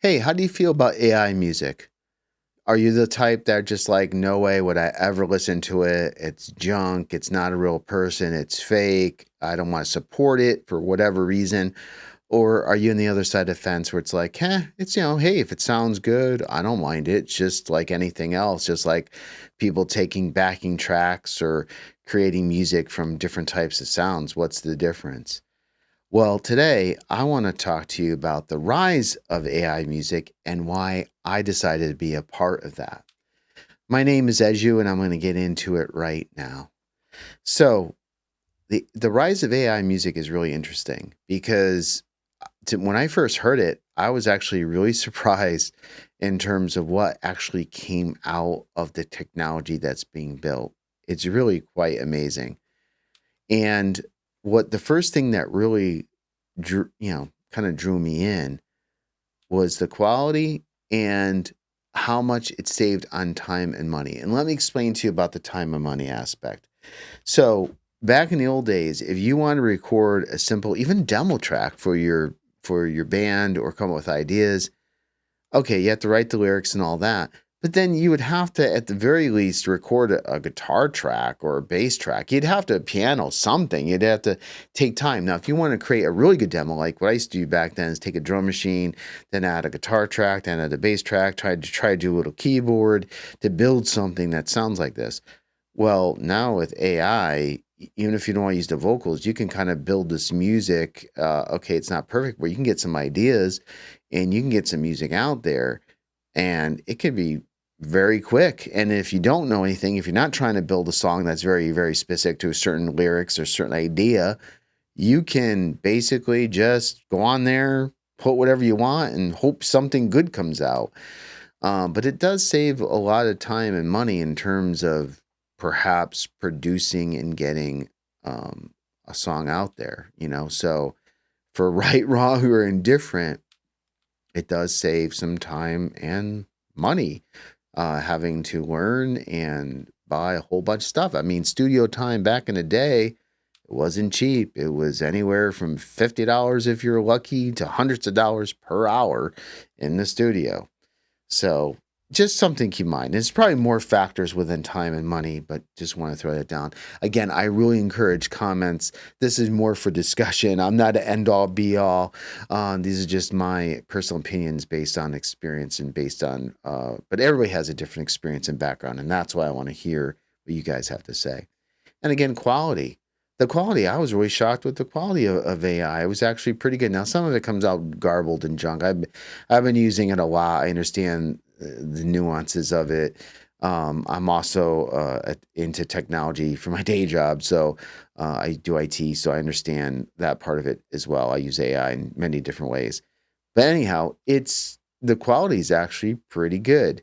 Hey, how do you feel about AI music? Are you the type that just like, no way would I ever listen to it? It's junk. It's not a real person. It's fake. I don't want to support it for whatever reason. Or are you on the other side of the fence where it's like, it's, hey, if it sounds good, I don't mind it. It's just like anything else, just like people taking backing tracks or creating music from different types of sounds. What's the difference? Well, today I want to talk to you about the rise of AI music and why I decided to be a part of that. My name is Edshue, and I'm going to get into it right now. So, the rise of AI music is really interesting because when I first heard it, I was actually really surprised in terms of what actually came out of the technology that's being built. It's really quite amazing. And what the first thing that really kind of drew me in was the quality and how much it saved on time and money. And let me explain to you about the time and money aspect. So, back in the old days, if you want to record a simple even demo track for your band or come up with ideas, okay, you have to write the lyrics and all that. But then you would have to, at the very least, record a guitar track or a bass track. You'd have to piano something. You'd have to take time. Now, if you want to create a really good demo, like what I used to do back then, is take a drum machine, then add a guitar track, then add a bass track, try to do a little keyboard to build something that sounds like this. Well, now with AI, even if you don't want to use the vocals, you can kind of build this music. Okay, it's not perfect, but you can get some ideas and you can get some music out there, and it could be very quick. And if you don't know anything, if you're not trying to build a song that's very, very specific to a certain lyrics or certain idea, you can basically just go on there, put whatever you want, and hope something good comes out. But it does save a lot of time and money in terms of perhaps producing and getting a song out there. So for right, wrong, or indifferent, it does save some time and money having to learn and buy a whole bunch of stuff. I mean, studio time back in the day, it wasn't cheap. It was anywhere from $50 if you're lucky to hundreds of dollars per hour in the studio. So just something to keep in mind. There's probably more factors within time and money, but just want to throw that down. Again, I really encourage comments. This is more for discussion. I'm not an end all be all. These are just my personal opinions based on experience and based on, but everybody has a different experience and background. And that's why I want to hear what you guys have to say. And again, quality. The quality, I was really shocked with the quality of AI. It was actually pretty good. Now, some of it comes out garbled and junk. I've been using it a lot. I understand the nuances of it. I'm also into technology for my day job. So I do IT, so I understand that part of it as well. I use AI in many different ways. But anyhow, the quality is actually pretty good.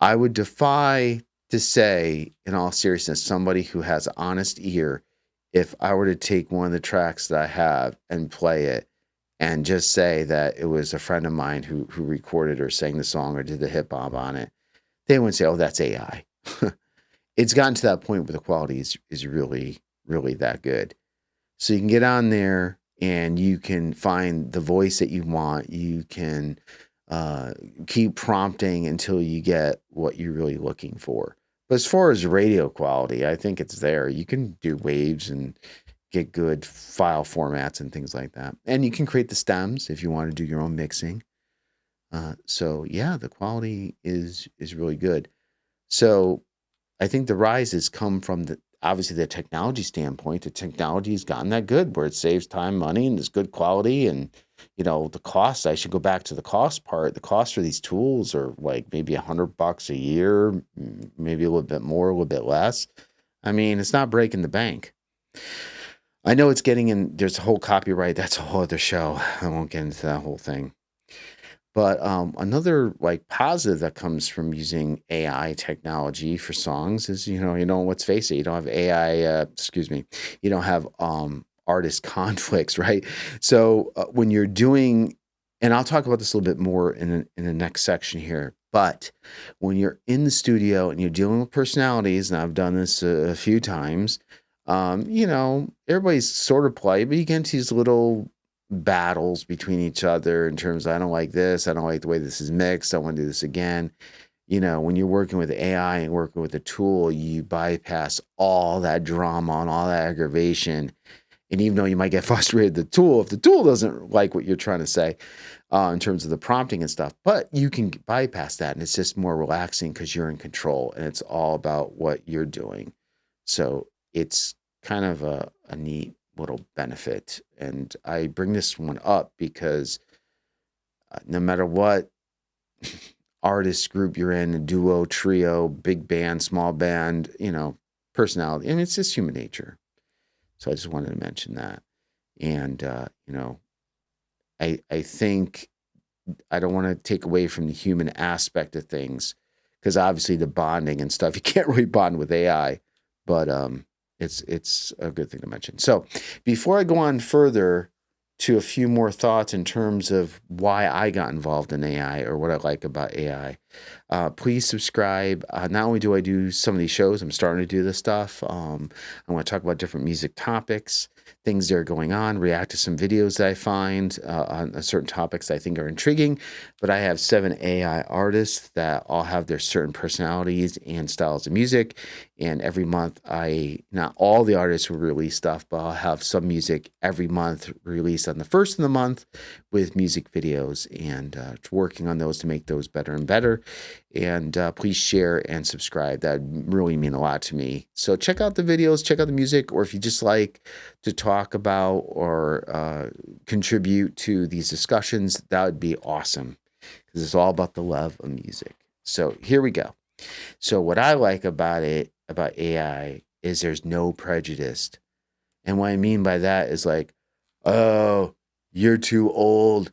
I would defy to say, in all seriousness, somebody who has an honest ear, if I were to take one of the tracks that I have and play it and just say that it was a friend of mine who recorded or sang the song or did the hip hop on it, they wouldn't say, oh, that's AI. It's gotten to that point where the quality is really, really that good. So you can get on there and you can find the voice that you want. You can uh, keep prompting until you get what you're really looking for. But as far as radio quality, I think it's there. You can do waves and get good file formats and things like that. And you can create the stems if you want to do your own mixing. So yeah, the quality is really good. So I think the rise has come from obviously the technology standpoint. The technology has gotten that good where it saves time, money, and it's good quality. And the cost. I should go back to the cost part. The cost for these tools are like maybe $100 a year, maybe a little bit more, a little bit less. I mean, it's not breaking the bank. I know it's getting in. There's a whole copyright. That's a whole other show. I won't get into that whole thing. But another like positive that comes from using AI technology for songs is, let's face it, you don't have AI, excuse me, you don't have artist conflicts, right? So when you're doing, and I'll talk about this a little bit more in the next section here, but when you're in the studio and you're dealing with personalities, and I've done this a few times, everybody's sort of polite, but you get into these little battles between each other in terms of, I don't like this, I don't like the way this is mixed, I want to do this again. When you're working with AI and working with a tool, you bypass all that drama and all that aggravation. And even though you might get frustrated with the tool, if the tool doesn't like what you're trying to say in terms of the prompting and stuff, but you can bypass that, and it's just more relaxing because you're in control and it's all about what you're doing. So it's kind of a neat little benefit. And I bring this one up because no matter what artist group you're in, a duo, trio, big band, small band, personality, I mean, it's just human nature. So I just wanted to mention that. And, I think I don't want to take away from the human aspect of things, because obviously the bonding and stuff, you can't really bond with AI, but it's a good thing to mention. So before I go on further to a few more thoughts in terms of why I got involved in AI or what I like about AI, please subscribe. Not only do I do some of these shows, I'm starting to do this stuff. I want to talk about different music topics, things that are going on, react to some videos that I find on certain topics that I think are intriguing. But I have 7 AI artists that all have their certain personalities and styles of music. And every month, not all the artists will release stuff, but I'll have some music every month released on the first of the month with music videos, and working on those to make those better and better. And please share and subscribe. That would really mean a lot to me. So check out the videos, check out the music, or if you just like to talk about or contribute to these discussions, that would be awesome, because it's all about the love of music. So here we go. So what I like about AI, is there's no prejudice. And what I mean by that is like, oh, you're too old.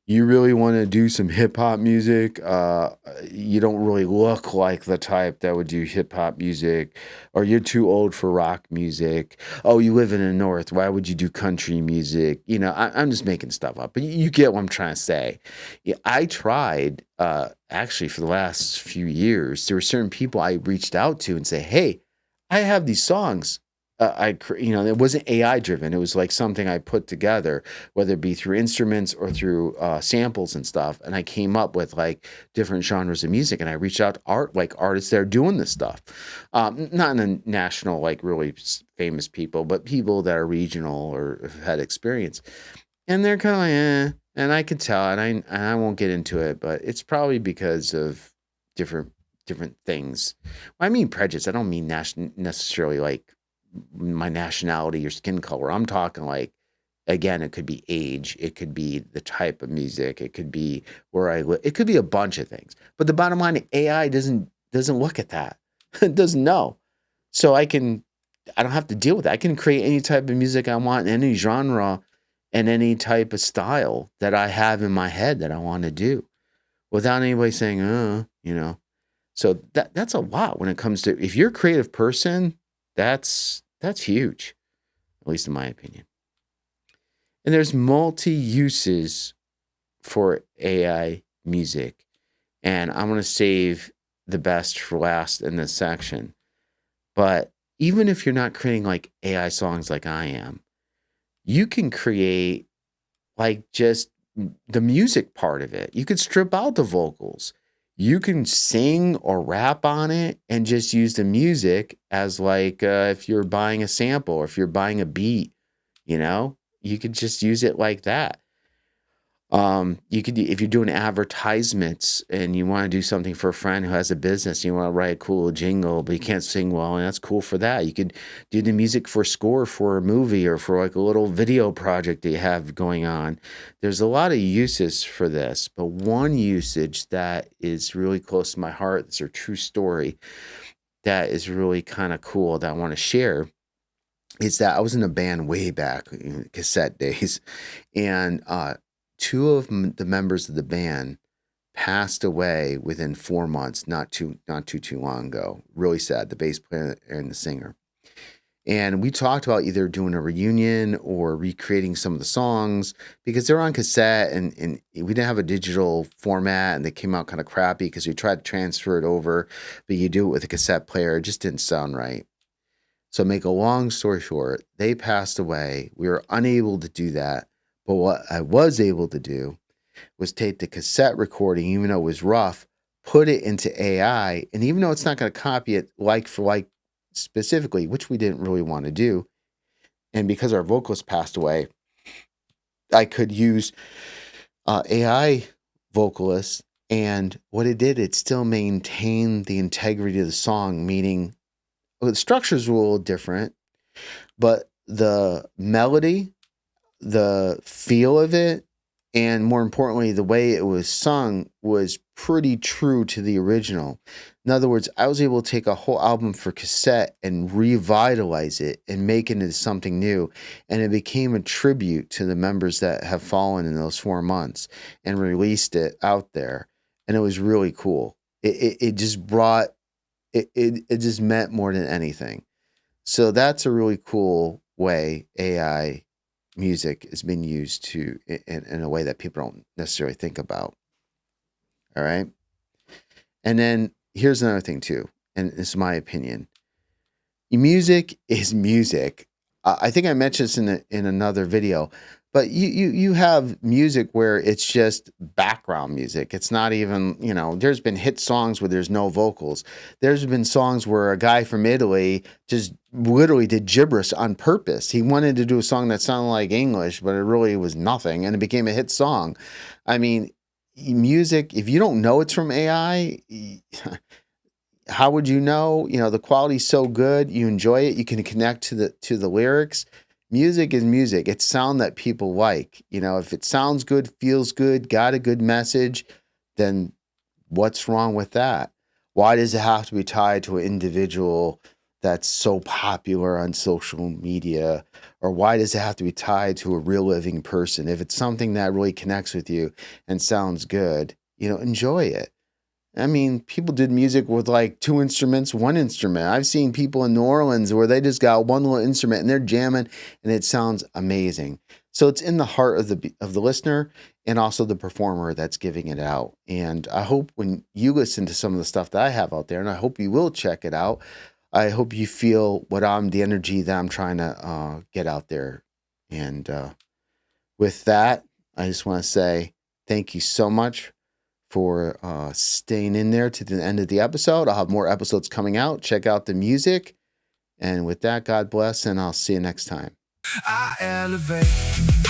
You really want to do some hip hop music. You don't really look like the type that would do hip hop music, or you're too old for rock music. Oh, you live in the North. Why would you do country music? I'm just making stuff up, but you get what I'm trying to say. Yeah, I tried, actually for the last few years, there were certain people I reached out to and say, hey, I have these songs. It wasn't AI driven. It was like something I put together, whether it be through instruments or through samples and stuff. And I came up with like different genres of music, and I reached out to artists that are doing this stuff. Not in the national, like really famous people, but people that are regional or have had experience. And they're kind of like, and I could tell, and I won't get into it, but it's probably because of different things. When I mean prejudice, I don't mean necessarily like my nationality or skin color. I'm talking like, again, it could be age, it could be the type of music, it could be where I live, it could be a bunch of things. But the bottom line, AI doesn't look at that. It doesn't know. So I don't have to deal with that. I can create any type of music I want in any genre and any type of style that I have in my head that I want to do, without anybody saying, So that's a lot when it comes to, if you're a creative person, that's huge, at least in my opinion. And there's multi-uses for AI music, and I'm going to save the best for last in this section. But even if you're not creating like AI songs like I am, you can create like just the music part of it. You could strip out the vocals. You can sing or rap on it and just use the music as like if you're buying a sample or if you're buying a beat, you could just use it like that. You could, if you're doing advertisements and you want to do something for a friend who has a business, and you want to write a cool jingle, but you can't sing well, and that's cool for that. You could do the music for a score for a movie or for like a little video project that you have going on. There's a lot of uses for this, but one usage that is really close to my heart, it's a true story that is really kind of cool that I want to share, is that I was in a band way back in cassette days, and 2 of the members of the band passed away within 4 months, not too long ago. Really sad, the bass player and the singer. And we talked about either doing a reunion or recreating some of the songs, because they're on cassette and we didn't have a digital format, and they came out kind of crappy because we tried to transfer it over, but you do it with a cassette player. It just didn't sound right. So make a long story short, they passed away. We were unable to do that. But what I was able to do was take the cassette recording, even though it was rough, put it into AI. And even though it's not going to copy it like for like specifically, which we didn't really want to do, and because our vocalist passed away, I could use AI vocalists. And what it did, it still maintained the integrity of the song, meaning well, the structures were a little different, but the melody, the feel of it, and more importantly, the way it was sung was pretty true to the original. In other words, I was able to take a whole album for cassette and revitalize it and make it into something new. And it became a tribute to the members that have fallen in those 4 months and released it out there. And it was really cool. It just brought, it just meant more than anything. So that's a really cool way AI music has been used to in a way that people don't necessarily think about. All right. And then here's another thing too, and this is my opinion. Music is music. I think I mentioned this in another video, but you have music where it's just background music. It's not even, there's been hit songs where there's no vocals. There's been songs where a guy from Italy just literally did gibberish on purpose. He wanted to do a song that sounded like English, but it really was nothing, and it became a hit song. I mean, music, if you don't know it's from AI, how would you know? The quality's so good, you enjoy it, you can connect to the lyrics. Music is music. It's sound that people like. If it sounds good, feels good, got a good message, then what's wrong with that? Why does it have to be tied to an individual that's so popular on social media? Or why does it have to be tied to a real living person? If it's something that really connects with you and sounds good, enjoy it. I mean, people did music with like 2 instruments, 1 instrument. I've seen people in New Orleans where they just got one little instrument and they're jamming and it sounds amazing. So it's in the heart of the listener and also the performer that's giving it out. And I hope when you listen to some of the stuff that I have out there, and I hope you will check it out, I hope you feel the energy that I'm trying to get out there. And with that, I just want to say thank you so much for staying in there to the end of the episode. I'll have more episodes coming out. Check out the music. And with that, God bless, and I'll see you next time. I elevate.